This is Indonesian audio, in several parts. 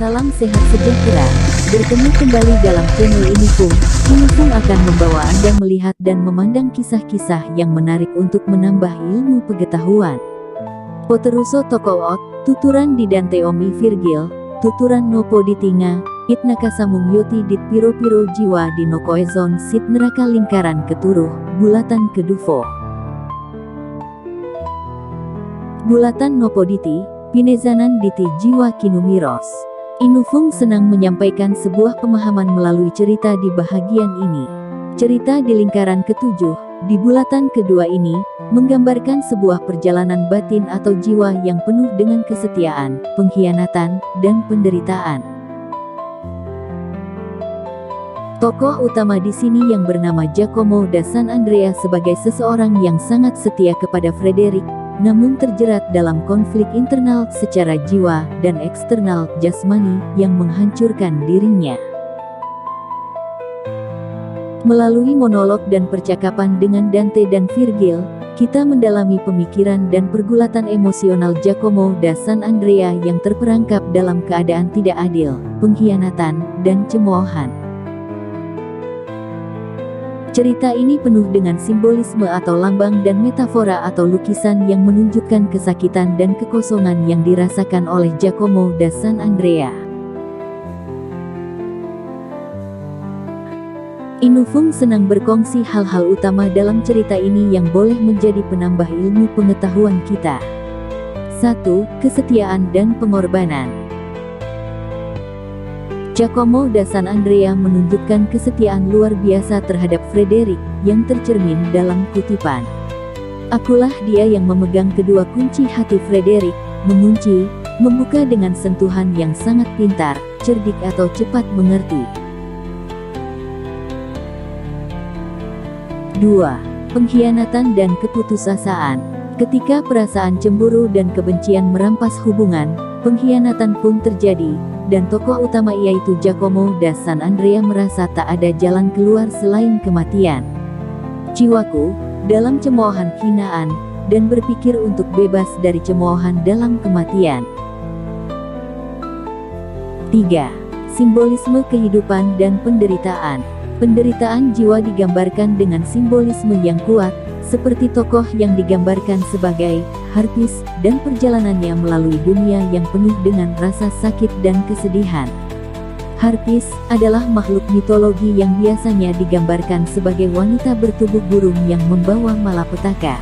Salam sehat sejahtera. Bertemu kembali dalam channel Inifung. Inifung akan membawa Anda melihat dan memandang kisah-kisah yang menarik untuk menambah ilmu pengetahuan. Poteruso toko ot, tuturan di Dante Omi Virgil, tuturan nopo di tinga, it nakasamung yoti dit piro-piro jiwa di nokoezon sit neraka lingkaran keturuh, bulatan kedufo. Bulatan nopo diti, pinezanan diti jiwa kinumiros. Inufung senang menyampaikan sebuah pemahaman melalui cerita di bahagian ini. Cerita di lingkaran ketujuh, di bulatan kedua ini, menggambarkan sebuah perjalanan batin atau jiwa yang penuh dengan kesetiaan, pengkhianatan, dan penderitaan. Tokoh utama di sini yang bernama Giacomo da San Andrea sebagai seseorang yang sangat setia kepada Frederick, namun terjerat dalam konflik internal secara jiwa dan eksternal jasmani yang menghancurkan dirinya. Melalui monolog dan percakapan dengan Dante dan Virgil, kita mendalami pemikiran dan pergulatan emosional Giacomo da San Andrea yang terperangkap dalam keadaan tidak adil, pengkhianatan, dan cemoohan. Cerita ini penuh dengan simbolisme atau lambang dan metafora atau lukisan yang menunjukkan kesakitan dan kekosongan yang dirasakan oleh Giacomo da San Andrea. Inufung senang berkongsi hal-hal utama dalam cerita ini yang boleh menjadi penambah ilmu pengetahuan kita. 1. Kesetiaan dan pengorbanan. Giacomo da San Andrea menunjukkan kesetiaan luar biasa terhadap Frederick, yang tercermin dalam kutipan. Akulah dia yang memegang kedua kunci hati Frederick, mengunci, membuka dengan sentuhan yang sangat pintar, cerdik atau cepat mengerti. 2. Pengkhianatan dan keputusasaan. Ketika perasaan cemburu dan kebencian merampas hubungan, pengkhianatan pun terjadi, dan tokoh utama yaitu Giacomo da San Andrea merasa tak ada jalan keluar selain kematian. Jiwaku, dalam cemoohan hinaan, dan berpikir untuk bebas dari cemoohan dalam kematian. 3. Simbolisme kehidupan dan penderitaan. Penderitaan jiwa digambarkan dengan simbolisme yang kuat, seperti tokoh yang digambarkan sebagai Harpis, dan perjalanannya melalui dunia yang penuh dengan rasa sakit dan kesedihan. Harpis adalah makhluk mitologi yang biasanya digambarkan sebagai wanita bertubuh burung yang membawa malapetaka.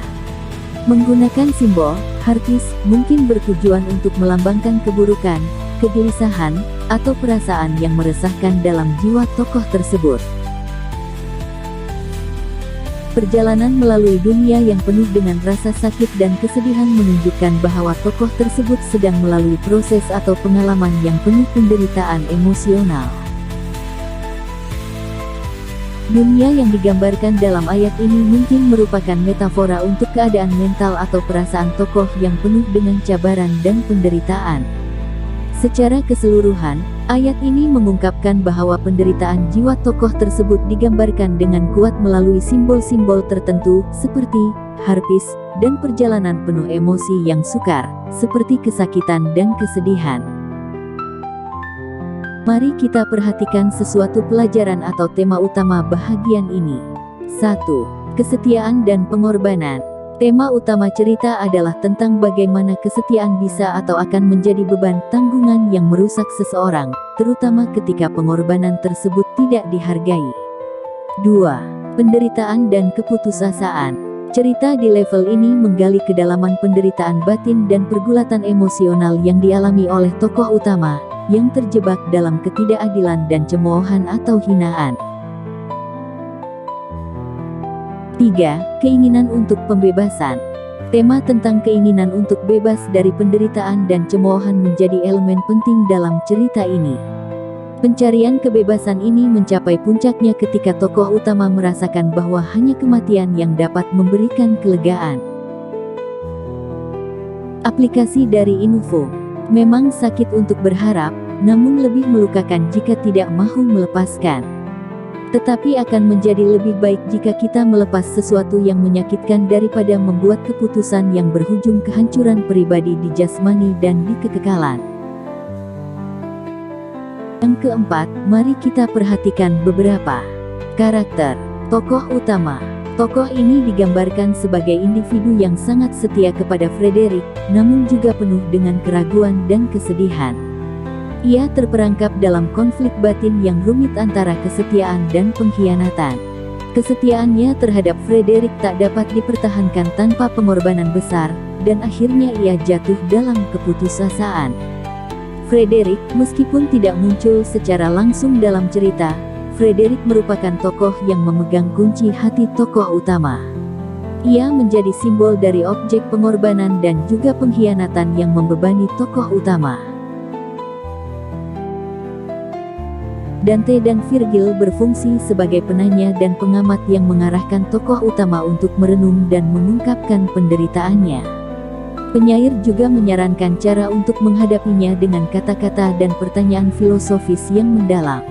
Menggunakan simbol, Harpis mungkin bertujuan untuk melambangkan keburukan, kegelisahan, atau perasaan yang meresahkan dalam jiwa tokoh tersebut. Perjalanan melalui dunia yang penuh dengan rasa sakit dan kesedihan menunjukkan bahwa tokoh tersebut sedang melalui proses atau pengalaman yang penuh penderitaan emosional. Dunia yang digambarkan dalam ayat ini mungkin merupakan metafora untuk keadaan mental atau perasaan tokoh yang penuh dengan cabaran dan penderitaan. Secara keseluruhan, ayat ini mengungkapkan bahwa penderitaan jiwa tokoh tersebut digambarkan dengan kuat melalui simbol-simbol tertentu, seperti Harpis, dan perjalanan penuh emosi yang sukar, seperti kesakitan dan kesedihan. Mari kita perhatikan sesuatu pelajaran atau tema utama bahagian ini. 1. Kesetiaan dan pengorbanan. Tema utama cerita adalah tentang bagaimana kesetiaan bisa atau akan menjadi beban tanggungan yang merusak seseorang, terutama ketika pengorbanan tersebut tidak dihargai. 2. Penderitaan dan keputusasaan. Cerita di level ini menggali kedalaman penderitaan batin dan pergulatan emosional yang dialami oleh tokoh utama, yang terjebak dalam ketidakadilan dan cemoohan atau hinaan. 3. Keinginan untuk pembebasan. Tema tentang keinginan untuk bebas dari penderitaan dan cemoohan menjadi elemen penting dalam cerita ini. Pencarian kebebasan ini mencapai puncaknya ketika tokoh utama merasakan bahwa hanya kematian yang dapat memberikan kelegaan. Aplikasi dari Inufung. Memang sakit untuk berharap, namun lebih melukakan jika tidak mahu melepaskan. Tetapi akan menjadi lebih baik jika kita melepas sesuatu yang menyakitkan daripada membuat keputusan yang berujung kehancuran pribadi di jasmani dan di kekekalan. Yang keempat, mari kita perhatikan beberapa karakter tokoh utama. Tokoh ini digambarkan sebagai individu yang sangat setia kepada Frederick, namun juga penuh dengan keraguan dan kesedihan. Ia terperangkap dalam konflik batin yang rumit antara kesetiaan dan pengkhianatan. Kesetiaannya terhadap Frederick tak dapat dipertahankan tanpa pengorbanan besar, dan akhirnya ia jatuh dalam keputusasaan. Frederick, meskipun tidak muncul secara langsung dalam cerita, Frederick merupakan tokoh yang memegang kunci hati tokoh utama. Ia menjadi simbol dari objek pengorbanan dan juga pengkhianatan yang membebani tokoh utama. Dante dan Virgil berfungsi sebagai penanya dan pengamat yang mengarahkan tokoh utama untuk merenung dan mengungkapkan penderitaannya. Penyair juga menyarankan cara untuk menghadapinya dengan kata-kata dan pertanyaan filosofis yang mendalam.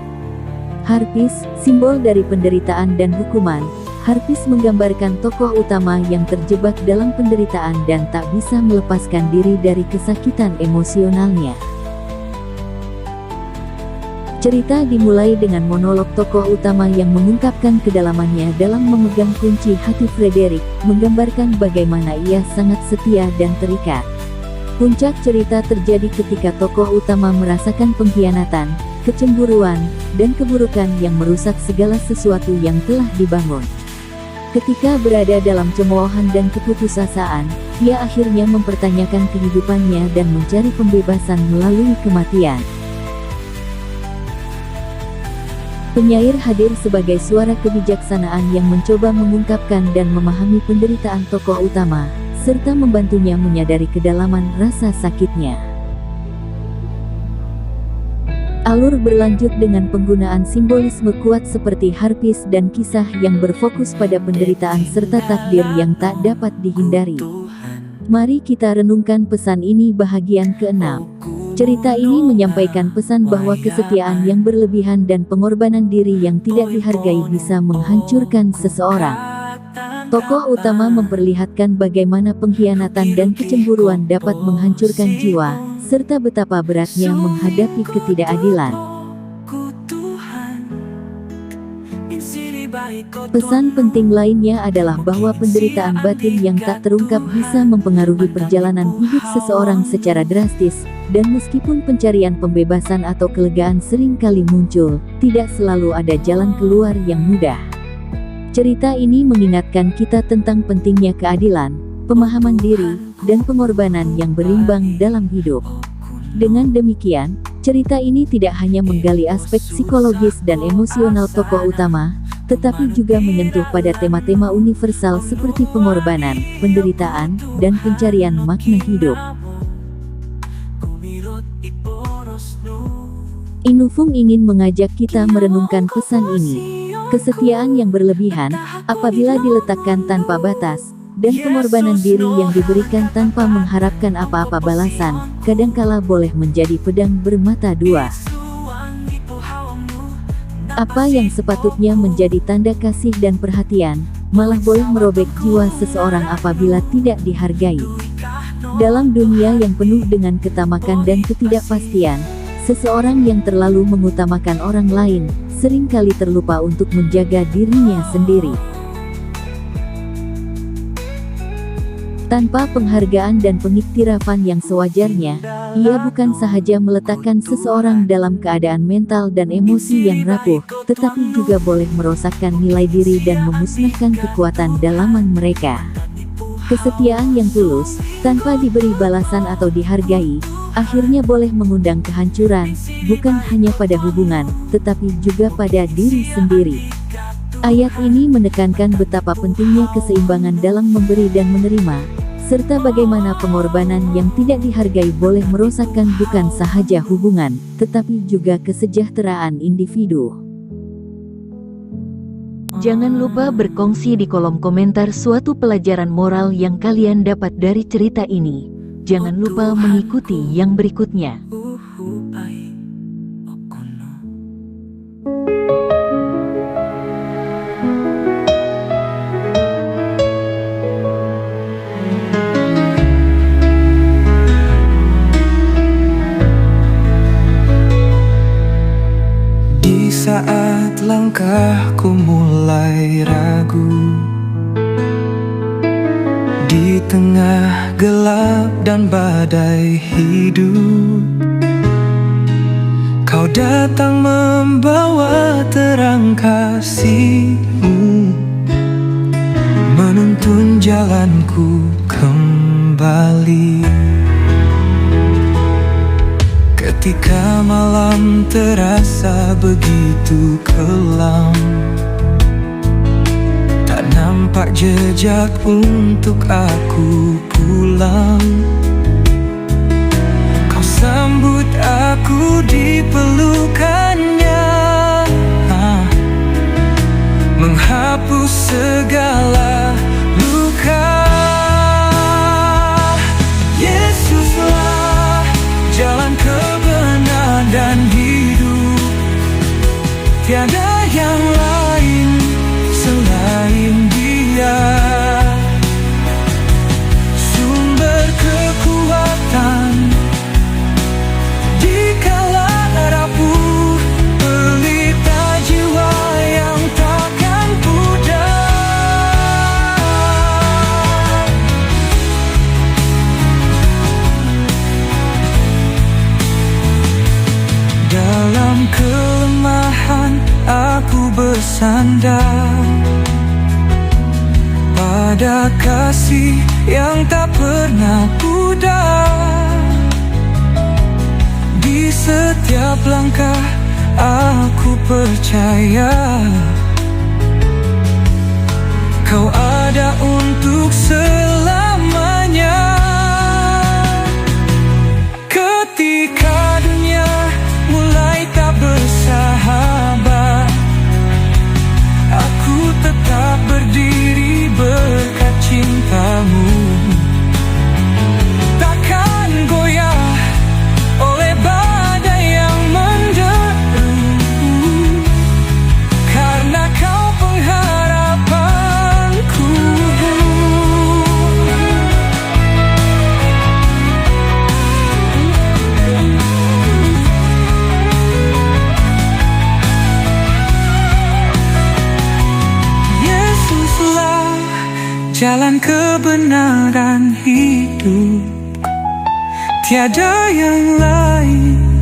Harpis, simbol dari penderitaan dan hukuman. Harpis menggambarkan tokoh utama yang terjebak dalam penderitaan dan tak bisa melepaskan diri dari kesakitan emosionalnya. Cerita dimulai dengan monolog tokoh utama yang mengungkapkan kedalamannya dalam memegang kunci hati Frederick, menggambarkan bagaimana ia sangat setia dan terikat. Puncak cerita terjadi ketika tokoh utama merasakan pengkhianatan, kecemburuan, dan keburukan yang merusak segala sesuatu yang telah dibangun. Ketika berada dalam cemoohan dan keputusasaan, ia akhirnya mempertanyakan kehidupannya dan mencari pembebasan melalui kematian. Penyair hadir sebagai suara kebijaksanaan yang mencoba mengungkapkan dan memahami penderitaan tokoh utama, serta membantunya menyadari kedalaman rasa sakitnya. Alur berlanjut dengan penggunaan simbolisme kuat seperti harpis dan kisah yang berfokus pada penderitaan serta takdir yang tak dapat dihindari. Mari kita renungkan pesan ini bahagian ke-6. Cerita ini menyampaikan pesan bahwa kesetiaan yang berlebihan dan pengorbanan diri yang tidak dihargai bisa menghancurkan seseorang. Tokoh utama memperlihatkan bagaimana pengkhianatan dan kecemburuan dapat menghancurkan jiwa, serta betapa beratnya menghadapi ketidakadilan. Pesan penting lainnya adalah bahwa penderitaan batin yang tak terungkap bisa mempengaruhi perjalanan hidup seseorang secara drastis, dan meskipun pencarian pembebasan atau kelegaan sering kali muncul, tidak selalu ada jalan keluar yang mudah. Cerita ini mengingatkan kita tentang pentingnya keadilan, pemahaman diri, dan pengorbanan yang berimbang dalam hidup. Dengan demikian, cerita ini tidak hanya menggali aspek psikologis dan emosional tokoh utama, tetapi juga menyentuh pada tema-tema universal seperti pengorbanan, penderitaan, dan pencarian makna hidup. Inufung ingin mengajak kita merenungkan pesan ini. Kesetiaan yang berlebihan, apabila diletakkan tanpa batas, dan pengorbanan diri yang diberikan tanpa mengharapkan apa-apa balasan, kadangkala boleh menjadi pedang bermata dua. Apa yang sepatutnya menjadi tanda kasih dan perhatian, malah boleh merobek jiwa seseorang apabila tidak dihargai. Dalam dunia yang penuh dengan ketamakan dan ketidakpastian, seseorang yang terlalu mengutamakan orang lain, seringkali terlupa untuk menjaga dirinya sendiri. Tanpa penghargaan dan pengiktirafan yang sewajarnya, ia bukan sahaja meletakkan seseorang dalam keadaan mental dan emosi yang rapuh, tetapi juga boleh merosakkan nilai diri dan memusnahkan kekuatan dalaman mereka. Kesetiaan yang tulus, tanpa diberi balasan atau dihargai, akhirnya boleh mengundang kehancuran, bukan hanya pada hubungan, tetapi juga pada diri sendiri. Ayat ini menekankan betapa pentingnya keseimbangan dalam memberi dan menerima, serta bagaimana pengorbanan yang tidak dihargai boleh merosakkan bukan sahaja hubungan, tetapi juga kesejahteraan individu. Jangan lupa berkongsi di kolom komentar suatu pelajaran moral yang kalian dapat dari cerita ini. Jangan lupa mengikuti yang berikutnya. Di saat langkahku mulai ragu, di tengah gelap dan badai hidup, Kau datang membawa terang kasih-Mu, menuntun jalanku kembali. Ketika malam terasa begitu kelam, tak nampak jejak untuk aku pulang, Kau sambut aku di pelukannya, menghapus segala luka. Yesuslah jalan kebenaran dan hidup, tiada yang lain selain Dia. Sumber kekuatan dikala rapuh, pelita jiwa yang takkan pudar. Dalam kelemahan aku bersandar pada kasih yang tak pernah pudar. Di setiap langkah aku percaya Kau ada untuk selamanya. Ketika dunia mulai tak bersahabat, aku tetap berdiri berkat cinta-Mu. Takkan goyah oleh badai yang menderu, karena Kau pengharapanku. Yesuslah jalan kebenaran hidup, tiada yang lain